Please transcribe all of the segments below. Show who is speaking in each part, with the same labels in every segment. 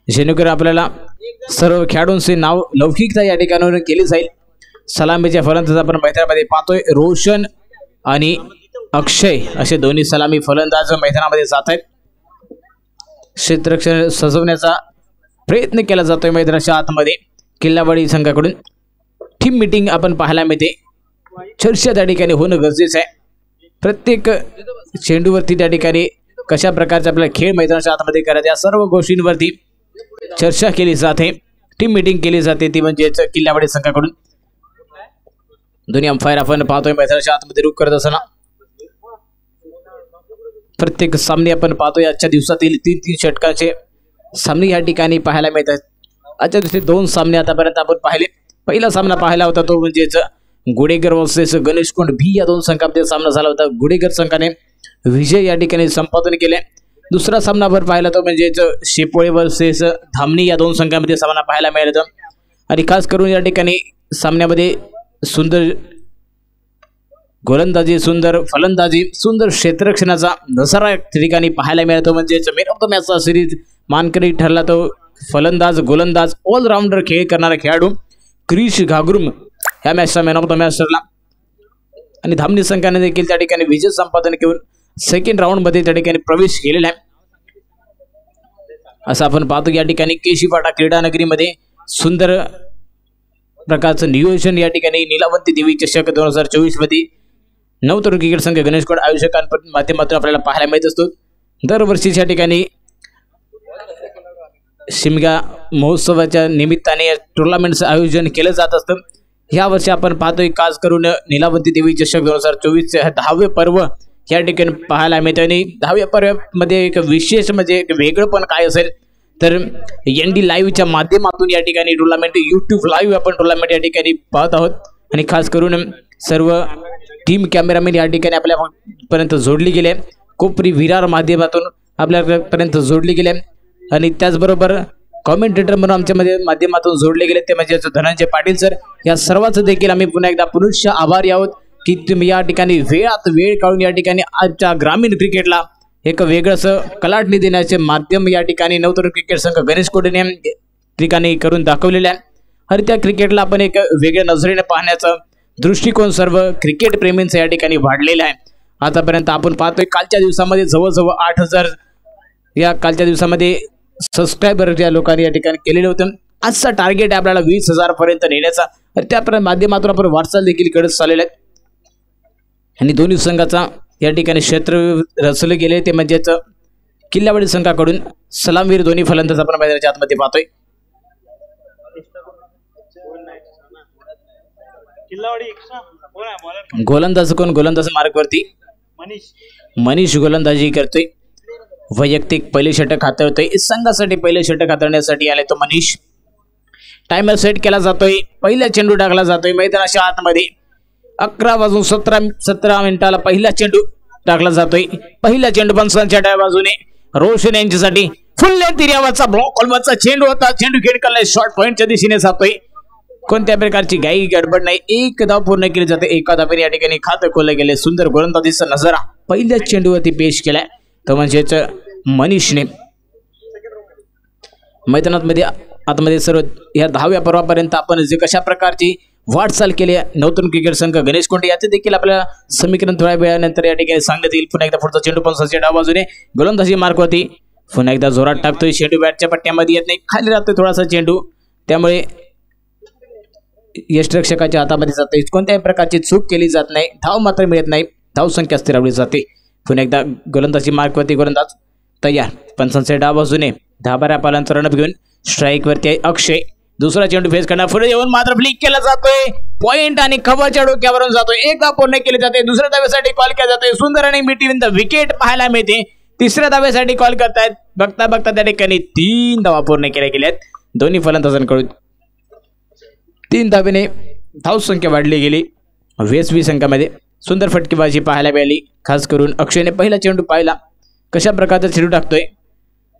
Speaker 1: जेणेकरून आपल्याला सर्व खेळाडूंचे नाव लौकिकता या ठिकाणावर केली जाईल। सलामीच्या फलंदाज आपण मैदानामध्ये पाहतोय, रोशन आणि अक्षय असे दोन्ही सलामी फलंदाज मैदानामध्ये जात आहेत। क्षेत्ररक्षण सजवण्याचा प्रयत्न केला जातोय मैदानाच्या आतमध्ये किल्लावाडी संघाकडून। टीम मीटिंग आपण पाहायला मिळते, चर्चा त्या ठिकाणी होणं गरजेचं आहे। प्रत्येक चेंडूवरती त्या ठिकाणी कशा प्रकारचा आपल्याला खेळ मैदानाच्या आतमध्ये करायचा या सर्व गोष्टींवरती चर्चा केली जाते, टीम मीटिंग केली जाते, ती म्हणजेच किल्लावाडी संघाकडून। दोन्ही अंपायर आपण पाहतोय मैदानाच्या आतमध्ये रुख करत असताना। प्रत्येक सामने आपण पाहतोय आजच्या दिवसातील 3-3 षटकाचे सामने या ठिकाणी पाहायला मिळतात। आजच्या दिवशी 2 सामने आतापर्यंत आपण पाहिले। पहिला सामना पाहायला होता तो म्हणजेच गुडेगर वर्सेस गणेशकोंड बी या 2 संघांमध्ये सामना झाला होता। गुडेगर संघाने विजय या ठिकाणी संपादन केले। दुसरा सामना आपण पाहिला तो म्हणजेच शेपोळे वर्सेस धामणी या 2 संघांमध्ये सामना पाहायला मिळाला होता। आणि खास करून या ठिकाणी सामन्यामध्ये सुंदर गोलंदाजी, सुंदर फलंदाजी, सुंदर क्षेत्ररक्षणाचा नजारा ठिकाणी पाहायला मिळतो। म्हणजेच मॅन ऑफ द मॅचचा सिरीज मानकरी ठरला तो फलंदाज, गोलंदाज, ऑलराऊंडर खेळ करणारा खेळाडू क्रिश घागरुम ह्या मॅचचा मॅन ऑफ द मॅच ठरला। आणि धामणी संघाने देखील त्या ठिकाणी विजय संपादन करून सेकंड राऊंड मध्ये त्या ठिकाणी प्रवेश केलेला आहे। असं आपण पाहतो या ठिकाणी केशीपाटा क्रीडानगरीमध्ये सुंदर प्रकारचं नियोजन या ठिकाणी नीलावंती देवी चषक 2024 मध्ये नवतरुण क्रिकेट संघ गणेशकोंड आयोजकांच्या माध्यमातून आपल्याला पाहायला मिळत असतो। दरवर्षीच्या ठिकाणी शिमगा महोत्सवाच्या निमित्ताने टुर्नामेंटचं आयोजन केलं जात असतं। ह्या वर्षी आपण पाहतोय खास करून नीलावंती देवी चषक 2024 चे 10वे पर्व या ठिकाणी पाहायला मिळतं। आणि 10व्या पर्वामध्ये एक विशेष म्हणजे एक वेगळंपण काय असेल तर ND लाईव्हच्या माध्यमातून या ठिकाणी टुर्नामेंट YouTube लाईव्ह आपण टुर्नामेंट या ठिकाणी पाहत आहोत। आणि खास करून सर्व टीम कॅमेरामॅन या ठिकाणी आपल्यापर्यंत जोडली गेले, कोपरी विरार माध्यमातून आपल्यापर्यंत जोडली गेले। आणि त्याचबरोबर कॉमेंटेटर म्हणून आमच्यामध्ये माध्यमातून जोडले गेले ते म्हणजे धनंजय पाटील सर। या सर्वांचं देखील आम्ही पुन्हा एकदा पुरुष आभारी आहोत की तुम्ही या ठिकाणी वेळात वेळ काढून या ठिकाणी आजच्या ग्रामीण क्रिकेटला एक वेगळंसं कलाटणी देण्याचे माध्यम या ठिकाणी नवतरुण क्रिकेट संघ गणेशकोंडने ठिकाणी करून दाखवलेले आहे। आणि त्या क्रिकेटला आपण एक वेगळ्या नजरेने पाहण्याचा दृष्टिकोन सर्व क्रिकेट प्रेमींचा या ठिकाणी वाढलेला आहे। आतापर्यंत आपण पाहतोय कालच्या दिवसामध्ये जवळजवळ 8000 या कालच्या दिवसामध्ये सबस्क्रायबर या लोकांनी या ठिकाणी केलेले होते। आजचा टार्गेट आहे आपल्याला 20,000 पर्यंत नेण्याचा। त्या माध्यमातून आपण वाटचाल देखील करत चाललेले आहेत। आणि दोन्ही संघाचा या ठिकाणी क्षेत्र रचले गेले ते म्हणजेच किल्लावाडी संघाकडून सलामवीर दोन्ही फलंदाज आपण मैदानाच्या आतमध्ये पाहतोय। गोलंदाज कोण? गोलंदाज मार्गवरती मनीष गोलंदाजी करतोय। वैयक्तिक पहिले षटक हाताळतोय, संघासाठी पहिले षटक हाताळण्यासाठी आले तो मनीष। टायमर सेट केला जातोय, पहिला चेंडू टाकला जातोय मैदानाच्या आतमध्ये। 11 वाजून 17 मिनिटाला पहिला चेंडू टाकला जातोय। पहिला चेंडू पंचांच्या डाव्या बाजूने रोशन यांच्यासाठी फुल लेंथ एरियावरचा ब्लॉक ऑलवरचा चेंडू होता। चेंडू खेळ करलाय शॉर्ट पॉइंटच्या दिशेने जातोय। कोणत्या प्रकारची घाई गडबड नाही, एक धाव पूर्ण केली जाते, एका धावेने या ठिकाणी खातं खोलले गेले। सुंदर गोलंदाजीचा नजारा पहिल्या चेंडूवरती पेश केलाय तो म्हणजेच मनीषने। मैदानामध्ये आतमध्ये सर्व या 10व्या पर्वापर्यंत आपण जे कशा प्रकारची वाटचाल केली नवतरुण क्रिकेट संघ गणेशकोंड याचे देखील आपल्याला समीकरण थोड्या वेळानंतर या ठिकाणी सांगण्यात येईल। पुन्हा एकदा पुढचा चेंडू पंचांच्या डाव्या बाजूने गोलंदाजी मार्गवरती पुन्हा एकदा जोरात टाकतोय। चेंडू बॅटच्या पट्ट्यामध्ये येत नाही, खाली राहतोय थोडासा चेंडू, त्यामुळे यष्टिरक्षकाच्या हातामध्ये जाते। कोणत्याही प्रकारची चूक केली जात नाही, धाव मात्र मिळत नाही, धाव संख्या स्थिरावली जाते। पुन्हा एकदा गोलंदाजी मार्गवरती गोलंदाज तयार, पंचांच्या डाव्या बाजूने 10-12 पालांचा रनअप घेऊन स्ट्राईक वरती आहे अक्षय। दुसरा चेंडू फेस करणार, पुढे येऊन मात्र फ्लिक केला जातोय, पॉइंट आणि खवाच्या डोक्यावरून जातोय। एक धाव पूर्ण केली जाते, दुसऱ्या धावेसाठी कॉल केला जातोय। सुंदर आणि बिटवीन द विकेट पाहायला मिळते। तिसऱ्या धावेसाठी कॉल करतायत, बघता बघता त्या ठिकाणी 3 धावा पूर्ण केल्या गेल्यात दोन्ही फलंदाजांकडून। 3 धावेने धाव संख्या वाढली गेली वेसवी संघामध्ये। सुंदर फटकेबाजी पाहायला मिळाली, खास करून अक्षयने पहिला चेंडू पाहिला कशा प्रकारचा चेंडू टाकतोय।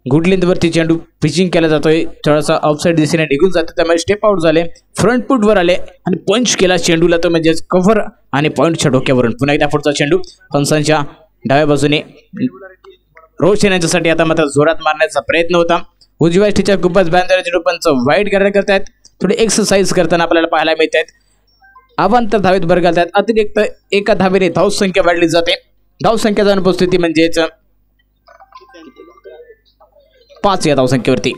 Speaker 1: गुड लेंथवरती चेंडू पिचिंग केला जातोय, थोडासा ऑफसाइड दिशेने निघून जातो, त्यामुळे स्टेप आउट झाले, फ्रंट फूट वर आले आणि पंच केला चेंडूला तो म्हणजे कव्हर आणि पॉइंटच्या डोक्यावरून। पुन्हा एकदा पुढचा चेंडू पंचांच्या डाव्या बाजूने रोशन यांच्यासाठी आता मात्र जोरात मारण्याचा प्रयत्न होता। उजव्या टीच्या खूपच बॅनर चेंडू पंच वाईट कार्य करतायत. थोडी एक्सरसाइज करताना आपल्याला पाहायला मिळत आहेत. अवांतर धावेत भर घालतात. अतिरिक्त एका धावेने धावसंख्या वाढली जाते. धावसंख्येचा अनुपस्थिती म्हणजेच 5 या धावसंख्येवरती.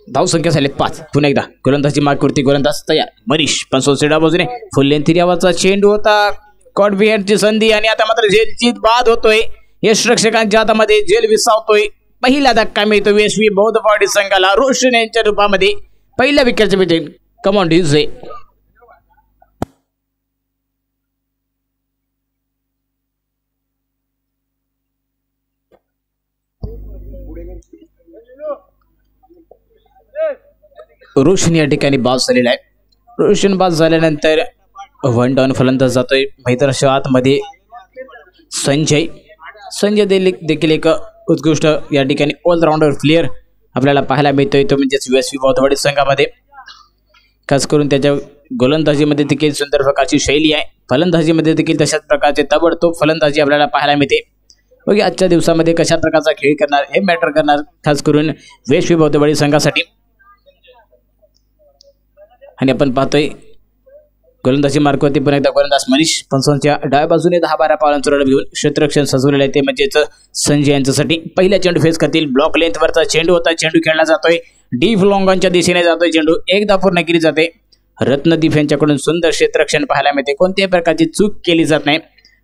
Speaker 1: धावसंख्या झाली 5. पुन्हा एकदा गोलंदाजी मार्कवरती गोलंदाज तयार. मनीष पंचोसेडा बाजूने फुल लेंथ एरियावरचा चेंडू होता. कॉट बिहाइंडची संधी आणि आता मात्र झेलची बाद होतोय. यष्टिरक्षकांच्या हातामध्ये झेल विसावतोय. पहिला धक्का मिळतो यशवी बौद्धवाडी संघाला रोशन यांच्या रूपामध्ये. पहिल्या विकेटचे wicket. Come on DJ. Roshan या ठिकाणी बाद झालेला आहे. रोशन बाद झाल्यानंतर वन डाऊन फलंदाज जातोय मैदानाच्या आतमध्ये. संजय देखील एक उत्कृष्ट या ठिकाणी ऑलराऊंडर प्लेयर आपल्याला पाहायला मिळतोय. तो म्हणजेच USV बौद्धवाडी संघामध्ये. खास करून त्याच्या गोलंदाजीमध्ये देखील सुंदर प्रकारची शैली आहे. फलंदाजीमध्ये देखील तशाच प्रकारचे ताबडतोब फलंदाजी आपल्याला पाहायला मिळते. बघा आजच्या दिवसामध्ये कशा प्रकारचा खेळ करणार हे मॅटर करणार खास करून USV बौद्धवाडी संघासाठी. आणि आपण पाहतोय गोलंदाजी मार्कवरती पुन्हा एकदा गोलंदाज मनीष पंचांच्या डाव्या बाजूने 10-12 पावलांचं रडप घेऊन क्षेत्ररक्षण सजवलेलं आहे. ते म्हणजेच संजय यांच्यासाठी. पहिल्या चेंडू फेस करतील. ब्लॉक लेंथवरचा चेंडू होता. चेंडू खेळला जातोय डीप लॉंगांच्या दिशेने जातोय. चेंडू एकदा पूर्ण केली जाते. रत्नदीप यांच्याकडून सुंदर क्षेत्ररक्षण पाहायला मिळते. कोणत्याही प्रकारची चूक केली जात नाही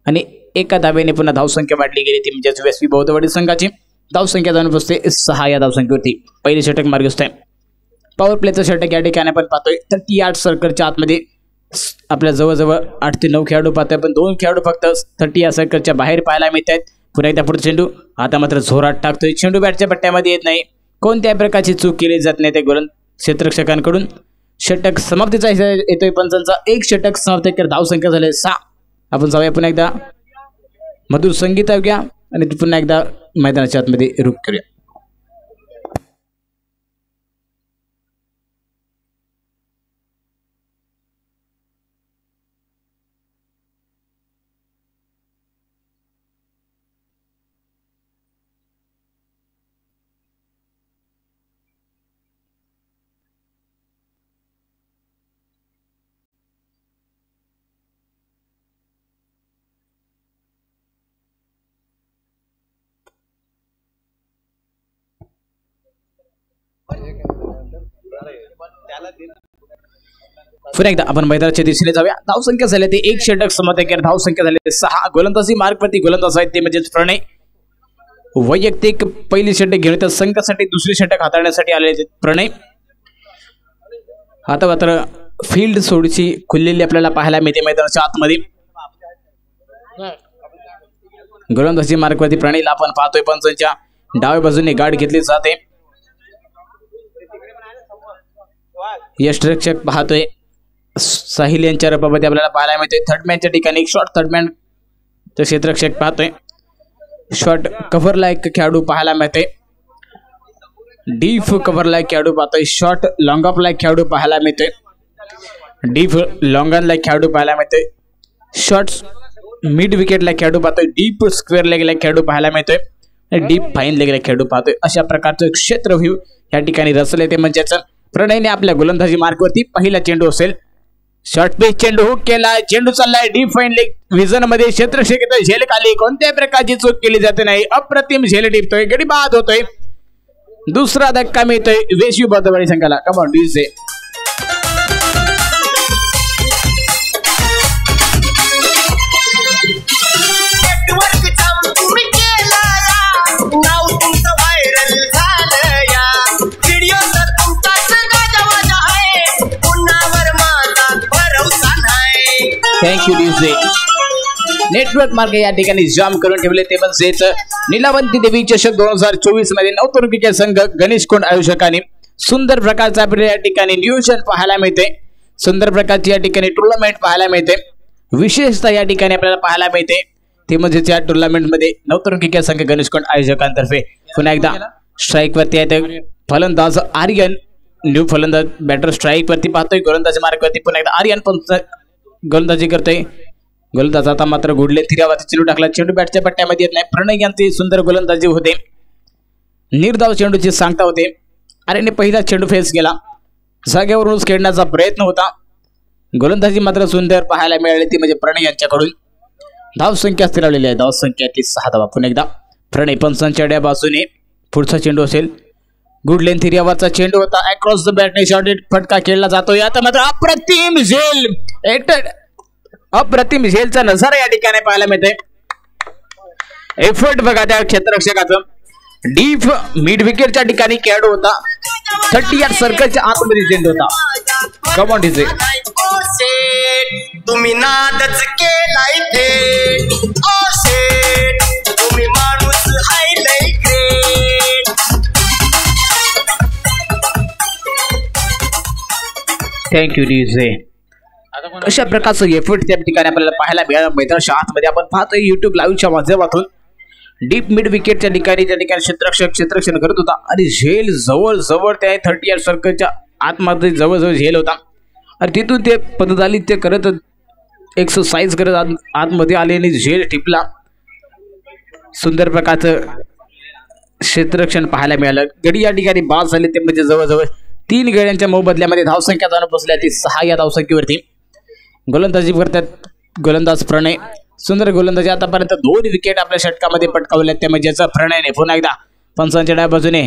Speaker 1: आणि एका धावेने पुन्हा धावसंख्या वाढली गेली. ती म्हणजेच USV बौद्धवाडी संघाची. धावसंख्या जाणून बसते 6 या धावसंख्येवरती. पहिले षटक मार्गस्थ आहे. पॉवर प्लेचं षटक या ठिकाणी आपण पाहतोय 38 सर्कलच्या आतमध्ये. आपल्या जवळजवळ 8 ते 9 खेळाडू पाहतोय पण 2 खेळाडू फक्त 30 या सर्कलच्या बाहेर पाहायला मिळत आहेत. पुन्हा एकदा पुढे चेंडू आता मात्र जोरात टाकतोय. चेंडू बॅटच्या पट्ट्यामध्ये येत नाही. कोणत्याही प्रकारची चूक केली जात नाही ते गोलंदाज क्षेत्ररक्षकांकडून. षटक समाप्तीचा येतोय पंचांचा. एक षटक समाप्त कर. धावसंख्या झाली 6. आपण जाऊया पुन्हा एकदा मधुर संगीत ऐकूया आणि पुन्हा एकदा मैदानाच्या आतमध्ये रुख करूया. पुन्हा एकदा आपण मैदानाच्या दिशेने जाऊया. धावसंख्या झाली ते 1 षटक समाप्त केलं. धावसंख्या झाली 6. गोलंदाजी मार्कवरती गोलंदाज आहेत ते म्हणजेच प्रणय. वैयक्तिक पहिली षटक घेऊन त्या संघासाठी दुसरी षटक हाताळण्यासाठी आलेले प्रणय. आता मात्र फील्ड थोडीशी खुललेली आपल्याला पाहायला मिळते मैदानाच्या आतमध्ये. गोलंदाजी मार्कवरती प्रणयला आपण पाहतोय पंचांच्या डाव्या बाजूने गाठ घेतली जाते. यष्टिरक्षक पाहतोय साहिल यांच्या रूपामध्ये आपल्याला पाहायला मिळते. थर्डमॅनच्या ठिकाणी एक शॉर्ट थर्डमॅन तर क्षेत्ररक्षक पाहतोय. शॉर्ट कव्हरला एक खेळाडू पाहायला मिळते. डीप कव्हरला एक खेळाडू पाहतोय. शॉर्ट लॉंग ऑफला एक खेळाडू पाहायला मिळते. डीप लॉंगनला एक खेळाडू पाहायला मिळते. शॉर्ट मिड विकेटला खेळाडू पाहतोय. डीप स्क्वेअर लेगला खेळाडू पाहायला मिळतोय. डीप फाईन लेगला खेळाडू पाहतोय. अशा प्रकारचं क्षेत्र व्ह्यू या ठिकाणी रचले ते म्हणजेच प्रणयने आपल्या गोलंदाजी मार्कवरती पहिला चेंडू असेल. शॉर्ट पिच चेंडू हुक केला. चेंडू चाललाय डीप फाईन लेग विजन मध्ये. क्षेत्ररक्षक झेल खाली. कोणत्याही प्रकारची चूक केली जाते नाही. अप्रतिम झेल टिपतोय. गडी बाद होतोय. दुसरा धक्का मिळतोय USV बौद्धवाडी संघाला. कम on DJ. Thank you DJ. Network मार्ग या ठिकाणी जाम करून ठेवले ते म्हणजेच नीलावंती देवी चषक 2024 मध्ये नवतरुण क्रिकेट संघ गणेशकोंड आयोजकांनी सुंदर प्रकारचा आपल्याला या ठिकाणी नियोजन पाहायला मिळते. सुंदर प्रकारची या ठिकाणी टुर्नामेंट पाहायला मिळते. विशेषतः या ठिकाणी आपल्याला पाहायला मिळते ते म्हणजेच या टुर्नामेंटमध्ये नवतरुण क्रिकेट संघ गणेशकोंड आयोजकांतर्फे पुन्हा एकदा स्ट्राईक वरती आहेत फलंदाज आर्यन. न्यू फलंदाज बॅटर स्ट्राईक वरती पाहतोय. गोलंदाजी मार्कवरती पुन्हा एकदा आर्यन पण गोलंदाजी करतोय. गोलंदाज आता मात्र गुडले तिरावाचा चेंडू टाकला, चेंडू बॅटच्या पट्ट्यामध्ये येत नाही. प्रणय यांची सुंदर गोलंदाजी होते, निर्धाव चेंडूची सांगता होते. अरेने पहिला चेंडू फेस केला, जागेवरूनच खेळण्याचा प्रयत्न होता. गोलंदाजी मात्र सुंदर पाहायला मिळाली ती म्हणजे प्रणय यांच्याकडून. धाव संख्या स्थिरावलेली आहे, धाव संख्या ती 6 धावा. पुन्हा एकदा प्रणय पंचांच्या बाजूने पुढचा चेंडू असेल. गुड लेंथ एरियावरचा चेंडू होता, अक्रॉस द बॅटने शॉर्टेड फटका खेळला जातोय. आता मात्र अप्रतिम झेलचा नजारा या ठिकाणी पाहायला मिळतोय. एफर्ट बघा त्या क्षेत्ररक्षकाचं. डीप मिड विकेटच्या ठिकाणी खेळाडू होता, 30 यार्ड सर्कलच्या आतमध्ये चेंडू होता. कम ऑन डीजे,
Speaker 2: तुम्ही नादच केलाय ते, ओ शेट तुम्ही माणूस हाय लय ग्रेट.
Speaker 1: Thank you DJ. अशा प्रकारचं एफर्ट त्या ठिकाणी आपल्याला पाहायला मिळालं. मैदानाच्या आतमध्ये आपण पाहतोय युट्यूब लाईव्हच्या माध्यमातून डीप मिड विकेटच्या ठिकाणी त्या ठिकाणी क्षेत्ररक्षण करत होता आणि झेल जवळ त्या 30 यार्ड सर्कलच्या आतमध्ये जवळ झेल होता आणि तिथून ते पदचालित ते करत एक्सरसाइज करत आतमध्ये आले आणि झेल टिपला. सुंदर प्रकारचं क्षेत्ररक्षण पाहायला मिळालं. गडी या ठिकाणी बाद झाले ते म्हणजे जवळजवळ 3 गड्यांच्या मोबदल्यामध्ये धावसंख्या जाणून बसल्या ती 6 या धावसंख्येवरती. गोलंदाजी करतात गोलंदाज प्रणय. सुंदर गोलंदाजी, आतापर्यंत 2 विकेट आपल्या षटकामध्ये पटकावल्या त्या म्हणजे प्रणयने. पुन्हा एकदा पंचांच्या डाव्या बाजूने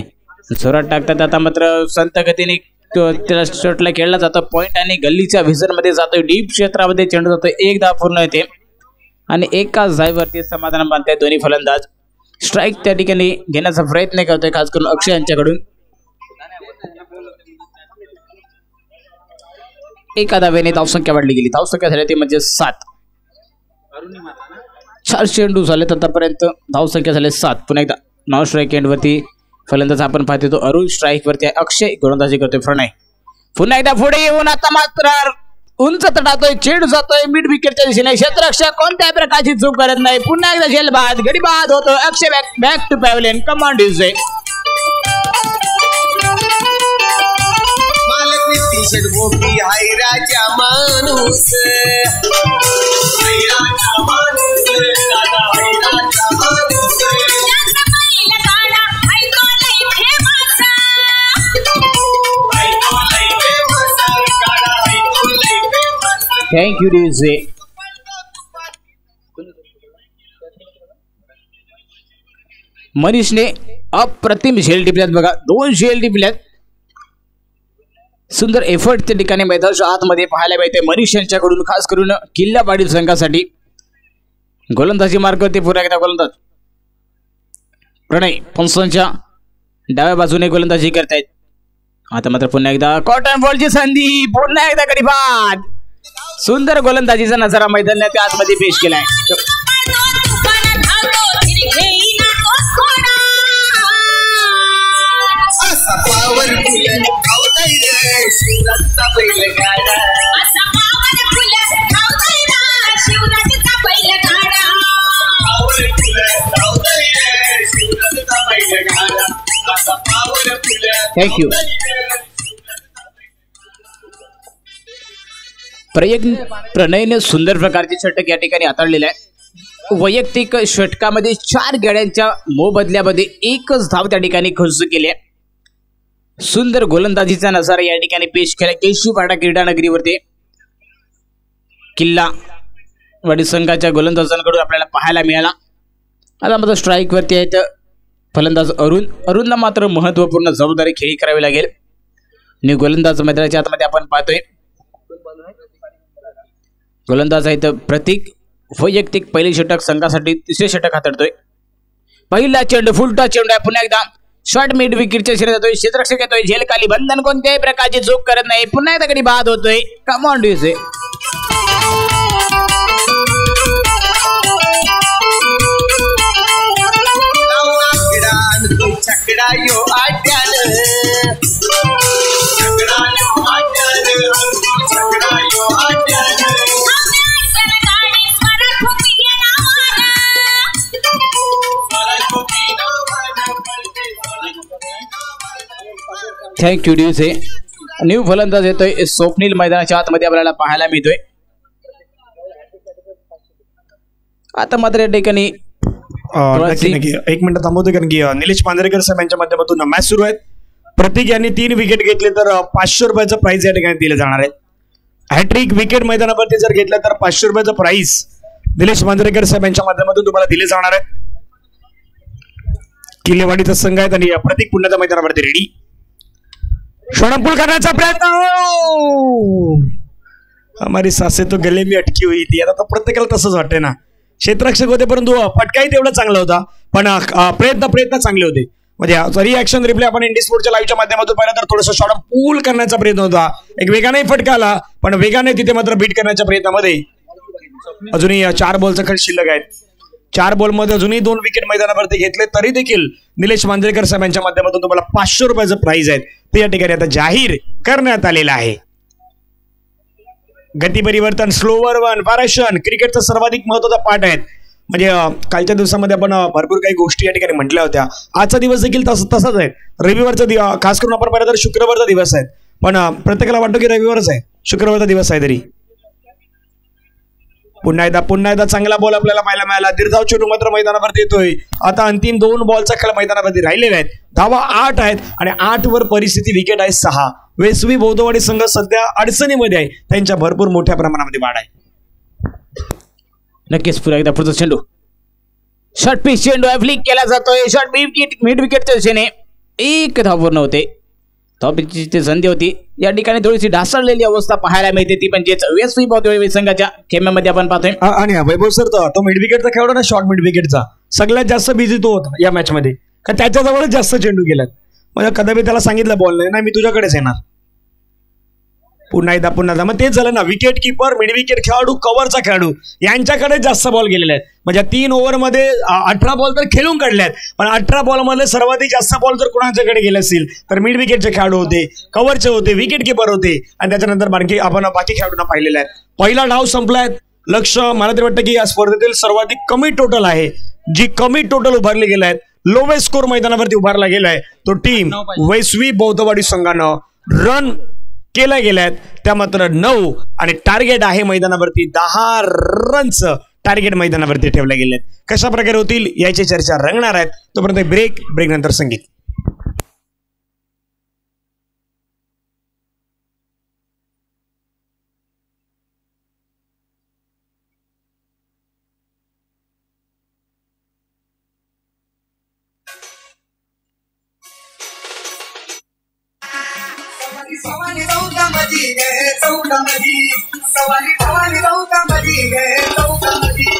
Speaker 1: जोरात टाकतात. आता मात्र संत गतीने त्याला शॉटला खेळला जातो. पॉईंट आणि गल्लीच्या व्हिजनमध्ये जातोय, डीप क्षेत्रामध्ये चेंडू जातोय. 1 धाव पूर्ण येते आणि एकाच धावेवरती समाधान बांधताय दोन्ही फलंदाज. स्ट्राईक त्या ठिकाणी घेण्याचा प्रयत्न करतोय खास करून अक्षय यांच्याकडून. एका धावेने धावसंख्या वाढली गेली, धावसंख्या झाली ती म्हणजे 7. 4 चेंडू झालेत आतापर्यंत, धावसंख्या झाले 7. पुन्हा एकदा नॉन स्ट्राईक एंडवरती फलंदाज आपण पाहतो तो अरुण, स्ट्राईक वरती अक्षय, गोलंदाजी करतोय प्रणय. पुन्हा एकदा पुढे येऊन आता मात्र उंच तटातोय, चेंडू जातोय मिड विकेटच्या दिशेने. क्षेत्ररक्षक कोणत्याही प्रकारची चूक करत नाही. पुन्हा एकदा झेल बाद, गडी बाद होतो. Akshay back to pavilion. Command DJ.
Speaker 2: T shirt मोठी हाय राजा माणूस, हाय राजा माणूस, दादा हाय राजा माणूस.
Speaker 1: Thank you DJ. मनीषने अप्रतिम झेल टिपल्यात बघा, 2 झेल टिपल्यात. सुंदर एफर्ट त्या ठिकाणी मैदानाच्या आतमध्ये पाहायला मिळते मनीष यांच्याकडून, खास करून किल्लापाडी संघासाठी. गोलंदाजी मार्गावरती पुन्हा एकदा गोलंदाज प्रणय पंचांच्या डाव्या बाजूने गोलंदाजी करतायत. आता मात्र पुन्हा एकदा कॉटन बॉलची संधी, पुन्हा एकदा गडी बाद. सुंदर गोलंदाजीचा नजारा मैदानाच्या आतमध्ये पेश केलाय. थँक्यू. प्रणयने सुंदर प्रकारचे षटक या ठिकाणी हाताळलेले आहे. वैयक्तिक षटकामध्ये 4 गड्यांच्या मोबदल्यामध्ये 1च धाव त्या ठिकाणी खर्च केली आहे. सुंदर गोलंदाजीचा नजारा या ठिकाणी पेश केला केशवपाडा क्रीडानगरीवरती. किल्ला वाडी संघाच्या गोलंदाजांकडून आपल्याला पाहायला मिळाला. आता मात्र स्ट्राईक वरती आहेत फलंदाज अरुणला मात्र महत्त्वपूर्ण जबाबदारी खेळी करावी लागेल. आणि गोलंदाज मैदानाच्या आतमध्ये आपण पाहतोय गोलंदाज आहेत प्रतीक. वैयक्तिक पहिले षटक संघासाठी 3रे षटक हाताळतोय. पहिला चेंडू फुलटा चेंडू आहे. पुन्हा एकदा शॉर्ट मिड विकेटच्या शिरे जातोय. क्षेत्ररक्षक येतोय, झेल खाली, बंधन कोणत्याही प्रकारची चूक करत नाही. पुन्हा एकदा गडी बाद होतोय. Come on DJ.
Speaker 2: छकडा यो आट्यान, छकडा यो आट्यान, छकडा यो आट्यान.
Speaker 1: Thank you DJ. न्यू फलंदाज येतोय स्वप्नील मैदानाच्या आतमध्ये आपल्याला पाहायला मिळतोय. आता मात्र या ठिकाणी
Speaker 3: नक्की नक्की एक मिनिट थांबवतो कारण की निलेश मांजरेकर साहेब यांच्या माध्यमातून मॅच सुरू आहेत. प्रत्येक यांनी 3 विकेट घेतले तर 500 रुपयाचं प्राइज या ठिकाणी दिले जाणार आहे. हॅट्रिक विकेट मैदानावरती जर घेतलं तर 500 रुपयाचं प्राइज निलेश मांजरेकर साहेब यांच्या माध्यमातून तुम्हाला दिले जाणार आहेत. किल्लेवाडीचा संघ आहेत आणि प्रत्येक पुण्याच्या मैदानावरती रेडी. षडंपूल करण्याचा प्रयत्न. हमारी सासे तो गले मी अटकी हुई थी. आता तर प्रत्येकाला तसंच वाटतंय ना. क्षेत्ररक्षक होते परंतु फटकाही तेवढा चांगला होता पण प्रयत्न चांगले होते. म्हणजे जरी ऍक्शन रिप्ले आपण इंडी स्पोर्टच्या लाईव्हच्या माध्यमातून पाहिलं तर थोडंसं शॉर्ट पूल करण्याचा प्रयत्न होता. एक वेगाने फटका आला पण वेगाने तिथे मात्र बीट करण्याच्या प्रयत्नामध्ये अजूनही 4 बॉलचा खेळ शिल्लक आहेत. 4 बॉलमध्ये अजूनही 2 विकेट मैदानावरती घेतले तरी देखील निलेश मांजरेकर साहेब यांच्या माध्यमातून तुम्हाला 500 रुपयाचं प्राइज आहे ते या ठिकाणी आता जाहीर करण्यात आलेलं आहे. गती परिवर्तन, स्लोवर वन, व्हायरेशन क्रिकेटचा सर्वाधिक महत्वाचा पार्ट आहे. म्हणजे कालच्या दिवसामध्ये आपण भरपूर काही गोष्टी या ठिकाणी म्हटल्या होत्या. आजचा दिवस देखील तसाच आहे. रविवारचा खास करून आपण पाहिलं तर शुक्रवारचा दिवस आहे पण प्रत्येकाला वाटतं की रविवारच आहे, शुक्रवारचा दिवस आहे तरी. पुन्हा एकदा चांगला बॉल आपल्याला पाहायला मिळाला. दीर्घाव चेंडू मात्र मैदानावरती येतोय. आता अंतिम 2 बॉलचा खेळ मैदानावरती राहिलेले आहेत. धावा 8 आहेत आणि 8 वर परिस्थिती विकेट आहे 6. वेसवी बौद्धवाडी संघ सध्या अडचणीमध्ये आहे. त्यांच्या भरपूर मोठ्या प्रमाणामध्ये वाढ आहे.
Speaker 1: नक्कीच पुन्हा एकदा पुढचा चेंडू शॉर्ट पिच चेंडू फ्लिक केला जातोय. शॉर्ट मिड विकेटच्या दिशेने 1 धाव पूर्ण होते. धावपिचीची संधी होती या ठिकाणी थोडीशी ढासळलेली अवस्था पाहायला मिळते ती म्हणजेच वेसवी बौद्धवाडी संघाच्या खेम्यामध्ये आपण पाहतोय.
Speaker 3: आणि वैभव सर तो मिड विकेटचा खेळाडू ना, शॉर्ट मिड विकेटचा सगळ्यात जास्त बिझी तो होता या मॅच मध्ये. का त्याच्याजवळच जास्त चेंडू गेलात. म्हणजे कदापि त्याला सांगितलं बॉल नाही मी तुझ्याकडेच येणार. पुन्हा एकदा मग तेच झालं ना. विकेट किपर, मिड विकेट खेळाडू, कव्हरचा खेळाडू यांच्याकडे जास्त बॉल गेलेले आहेत. म्हणजे 3 ओव्हरमध्ये 18 बॉल तर खेळून काढले आहेत पण 18 बॉलमध्ये सर्वाधिक जास्त बॉल जर कोणाच्याकडे गेले असतील तर मिड विकेटचे खेळाडू होते, कव्हरचे होते, विकेट किपर होते आणि त्याच्यानंतर आपण बाकी खेळाडूंना पाहिलेले आहेत. पहिला डाव संपलाय. लक्ष मला तरी वाटतं की या स्पर्धेतील सर्वाधिक कमी टोटल आहे. जी कमी टोटल उभारले गेले आहेत, लोवेस्ट स्कोर मैदानावरती उभारला गेलाय तो टीम वेसवी बौद्धवाडी संघानं रन केल्या गेल्यात त्या मात्र 9 आणि टार्गेट आहे मैदानावरती 10 रनचं टार्गेट मैदानावरती ठेवले गेलेत. कशा प्रकारे होतील याची चर्चा रंगणार आहेत. तोपर्यंत ब्रेक नंतर संगीत.
Speaker 2: सवारी चौका मधी गे चौका मधी सवारी चौका मधी गे चौका मधी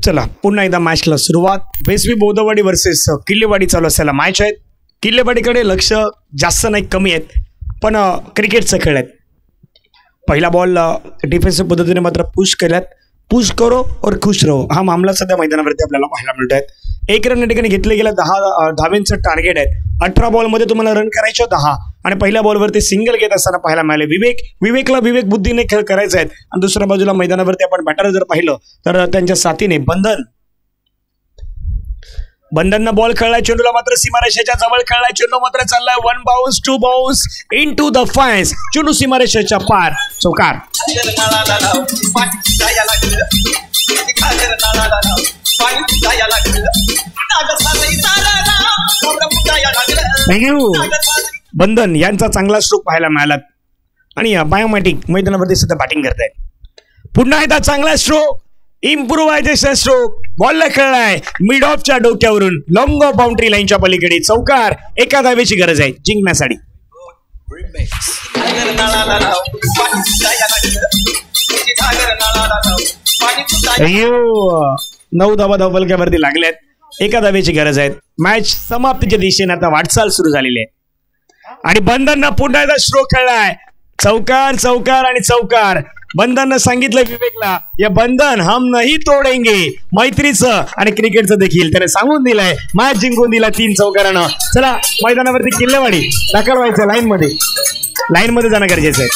Speaker 3: चला पुन्हा एकदा मॅचला सुरुवात. वेसवी बोदवाडी वर्सेस किल्लेवाडी चालू असलेला मॅच आहेत. किल्लेवाडीकडे लक्ष जास्त नाही, कमी आहेत, पण क्रिकेटचा खेळ आहेत. पहिला बॉल डिफेन्सिव्ह पद्धतीने मात्र पुश केल्यात. पुश करो और खुश रहो हा मामला सध्या मैदानावरती आपल्याला पाहायला मिळत आहेत. 1 रन या ठिकाणी घेतले गेलं. 10 धावेंचं टार्गेट आहे. 18 बॉलमध्ये तुम्हाला रन करायचे 10 आणि पहिल्या बॉलवरती सिंगल घेत असताना पाहायला मिळाले. विवेकला विवेक बुद्धीने खेळ करायचा आहे. आणि दुसऱ्या बाजूला मैदानावरती आपण बॅटर जर पाहिलं तर त्यांच्या साथीने बंधननं बॉल खेळलाय. चेंडूला मात्र सीमारेषेच्या जवळ खेळलाय. चेंडू मात्र चाललाय 1 bounce 2 bounce into the fans. चेंडू सीमारेषेच्या पार. चौकार. थँक्यू. बंधन यांचा चांगला स्ट्रोक पाहायला मिळाला आणि बायोमॅटिक मैदानावरती सध्या बॅटिंग करतायत. पुन्हा एकदा चांगला स्ट्रोक. Improvisation stroke. बॉलला खेळलाय मिड ऑफच्या डोक्यावरून लॉंग ऑफ बाउंड्री लाईनच्या पलीकडे. चौकार. 1 धावेची गरज आहे जिंकण्यासाठी. 9 धावा धावफलकावरती लागल्यात. 1 धावेची गरज आहे. मॅच समाप्तीच्या दिशेने आता वाटचाल सुरू झालेली आहे आणि बंधननं पुन्हा एकदा स्ट्रोक खेळलाय. चौकार चौकार आणि चौकार. बंधननं सांगितलं विवेकला, या बंधन हम नाही तोडेंगे. मैत्रीचं आणि क्रिकेटचं देखील त्याने सांगून दिलंय. मॅच जिंकून दिला 3 चौकारानं. चला मैदानावरती किल्लेवाडी दाखल व्हायचं. लाईन मध्ये जाणं गरजेचं आहे.